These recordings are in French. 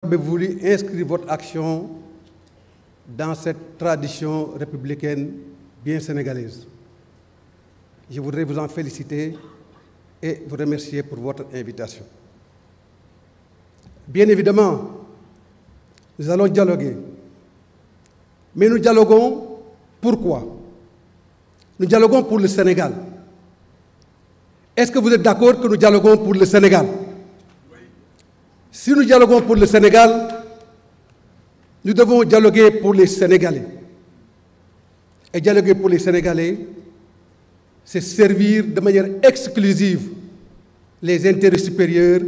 avez voulu inscrire votre action dans cette tradition républicaine bien sénégalaise. Je voudrais vous en féliciter et vous remercier pour votre invitation. Bien évidemment, nous allons dialoguer. Mais nous dialoguons pourquoi? Nous dialoguons pour le Sénégal. Est-ce que vous êtes d'accord que nous dialoguons pour le Sénégal? Si nous dialoguons pour le Sénégal, nous devons dialoguer pour les Sénégalais. Et dialoguer pour les Sénégalais, c'est servir de manière exclusive les intérêts supérieurs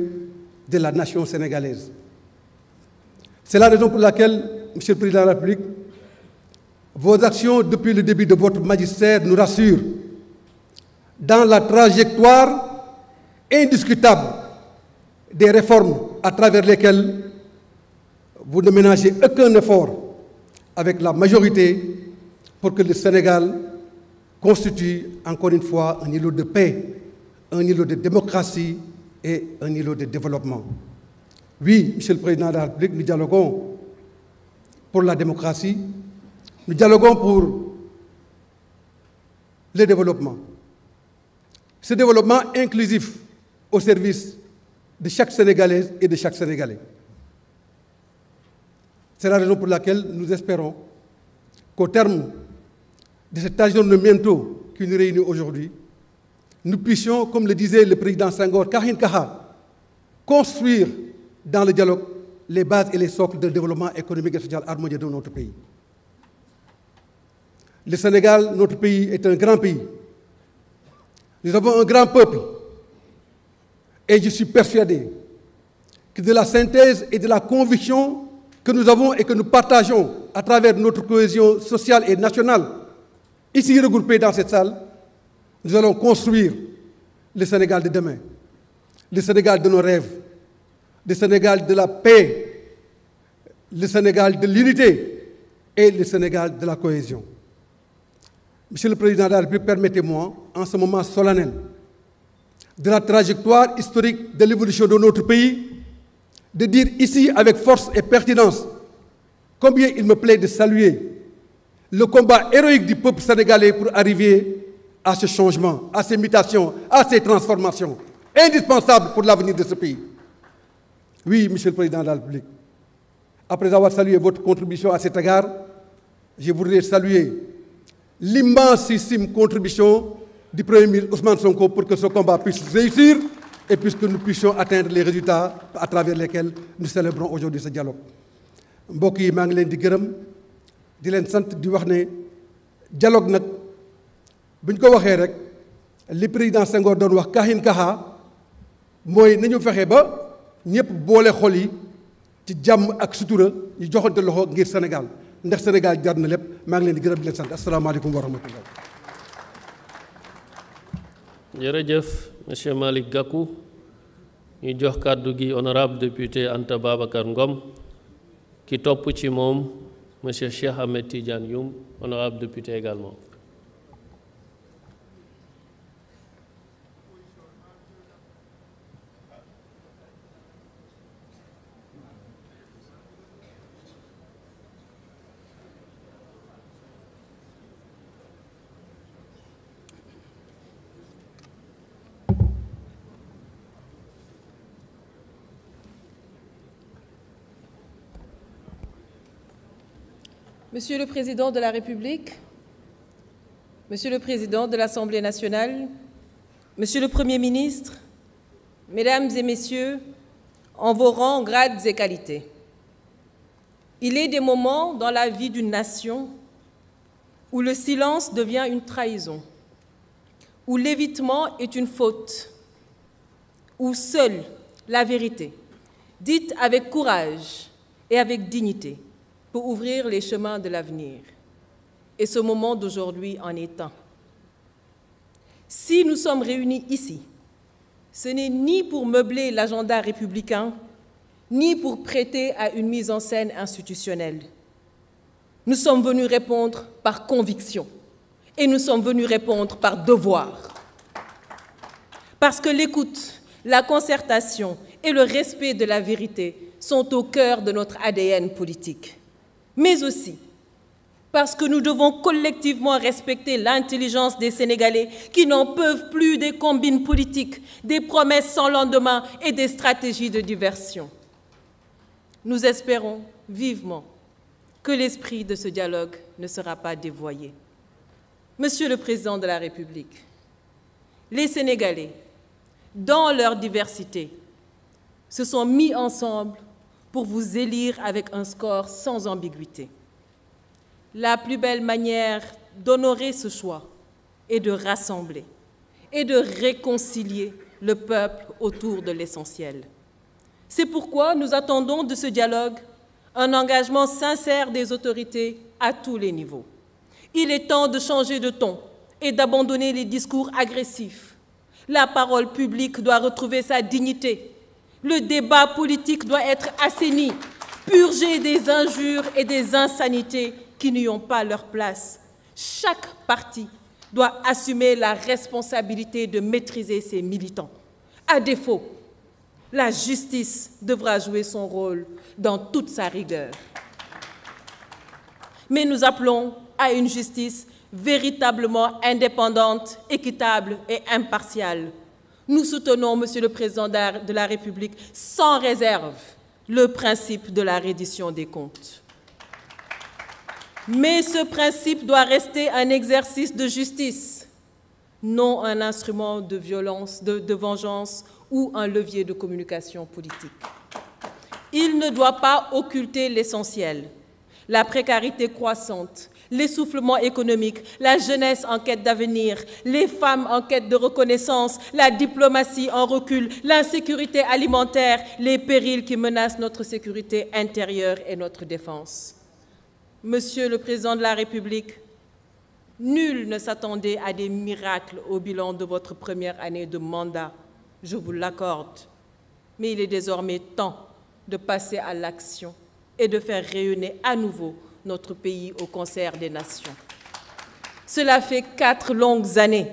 de la nation sénégalaise. C'est la raison pour laquelle, Monsieur le Président de la République, vos actions depuis le début de votre magistère nous rassurent dans la trajectoire indiscutable des réformes à travers lesquelles vous ne ménagez aucun effort avec la majorité pour que le Sénégal constitue encore une fois un îlot de paix, un îlot de démocratie et un îlot de développement. Oui, Monsieur le Président de la République, nous dialoguons pour la démocratie, nous dialoguons pour le développement. Ce développement inclusif au service de chaque Sénégalaise et de chaque Sénégalais. C'est la raison pour laquelle nous espérons qu'au terme de cet aggiornamento qui nous réunit aujourd'hui, nous puissions, comme le disait le président Senghor, Kahin Kaha, construire dans le dialogue les bases et les socles de développement économique et social harmonieux de notre pays. Le Sénégal, notre pays, est un grand pays. Nous avons un grand peuple. Et je suis persuadé que de la synthèse et de la conviction que nous avons et que nous partageons à travers notre cohésion sociale et nationale, ici regroupés dans cette salle, nous allons construire le Sénégal de demain, le Sénégal de nos rêves, le Sénégal de la paix, le Sénégal de l'unité et le Sénégal de la cohésion. Monsieur le Président de la République, permettez-moi, en ce moment solennel, de la trajectoire historique de l'évolution de notre pays, de dire ici avec force et pertinence combien il me plaît de saluer le combat héroïque du peuple sénégalais pour arriver à ce changement, à ces mutations, à ces transformations indispensables pour l'avenir de ce pays. Oui, Monsieur le Président de la République, après avoir salué votre contribution à cet égard, je voudrais saluer l'immensissime contribution du Premier ministre Ousmane Sonko pour que ce combat puisse réussir et puisque nous puissions atteindre les résultats à travers lesquels nous célébrons aujourd'hui ce dialogue. mbokk yi maa ngi leen di gërëm di leen sant di wax ne dialogue nag bu ñu ko waxee rek li président Senghor doon wax Kahin Kaha mooy nañu fexe ba ñëpp boole xol yi ci jàmm ak sutura ñu joxante loxo ngir Sénégal ndax Sénégal jar na lépp maa ngi leen di gërëm di leen sant asalaamaaleykum wa rahmatullah. jërëjëf monsieur Malick Gakou ñu jox kàddu gi honorable député Anta Babacar Ngom ki topp ci moom monsieur Cheikh Ahmed Tidiane Youm honorable député également. Monsieur le Président de la République, Monsieur le Président de l'Assemblée nationale, Monsieur le Premier ministre, Mesdames et Messieurs, en vos rangs, grades et qualités, il est des moments dans la vie d'une nation où le silence devient une trahison, où l'évitement est une faute, où seule la vérité, dite avec courage et avec dignité, pour ouvrir les chemins de l'avenir. Et ce moment d'aujourd'hui en est un. Si nous sommes réunis ici, ce n'est ni pour meubler l'agenda républicain, ni pour prêter à une mise en scène institutionnelle. Nous sommes venus répondre par conviction et nous sommes venus répondre par devoir. Parce que l'écoute, la concertation et le respect de la vérité sont au cœur de notre ADN politique, mais aussi parce que nous devons collectivement respecter l'intelligence des Sénégalais qui n'en peuvent plus des combines politiques, des promesses sans lendemain et des stratégies de diversion. Nous espérons vivement que l'esprit de ce dialogue ne sera pas dévoyé. Monsieur le Président de la République, les Sénégalais, dans leur diversité, se sont mis ensemble pour vous élire avec un score sans ambiguïté. La plus belle manière d'honorer ce choix est de rassembler et de réconcilier le peuple autour de l'essentiel. C'est pourquoi nous attendons de ce dialogue un engagement sincère des autorités à tous les niveaux. Il est temps de changer de ton et d'abandonner les discours agressifs. La parole publique doit retrouver sa dignité. Le débat politique doit être assaini, purgé des injures et des insanités qui n'y ont pas leur place. Chaque parti doit assumer la responsabilité de maîtriser ses militants. À défaut, la justice devra jouer son rôle dans toute sa rigueur. Mais nous appelons à une justice véritablement indépendante, équitable et impartiale. Nous soutenons, Monsieur le Président de la République, sans réserve, le principe de la reddition des comptes. Mais ce principe doit rester un exercice de justice, non un instrument de violence, de vengeance ou un levier de communication politique. Il ne doit pas occulter l'essentiel, la précarité croissante, l'essoufflement économique, la jeunesse en quête d'avenir, les femmes en quête de reconnaissance, la diplomatie en recul, l'insécurité alimentaire, les périls qui menacent notre sécurité intérieure et notre défense. Monsieur le Président de la République, nul ne s'attendait à des miracles au bilan de votre première année de mandat, je vous l'accorde. Mais il est désormais temps de passer à l'action et de faire rayonner à nouveau notre pays au concert des nations. Cela fait 4 longues années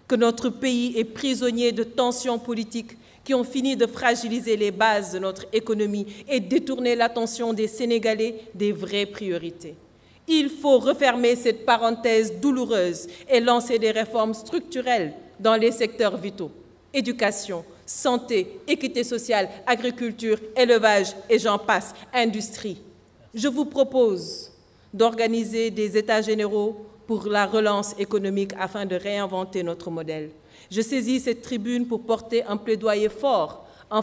que notre pays est prisonnier de tensions politiques qui ont fini de fragiliser les bases de notre économie et détourner l'attention des Sénégalais des vraies priorités. Il faut refermer cette parenthèse douloureuse et lancer des réformes structurelles dans les secteurs vitaux, éducation, santé, équité sociale, agriculture, élevage et j'en passe, industrie. Je vous propose d'organiser des États généraux pour la relance économique afin de réinventer notre modèle. Je saisis cette tribune pour porter un plaidoyer fort en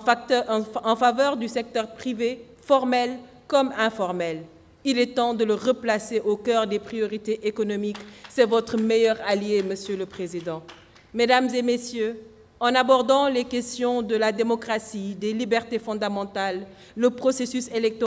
faveur du secteur privé, formel comme informel. Il est temps de le replacer au cœur des priorités économiques. C'est votre meilleur allié, Monsieur le Président. Mesdames et Messieurs, en abordant les questions de la démocratie, des libertés fondamentales, le processus électoral,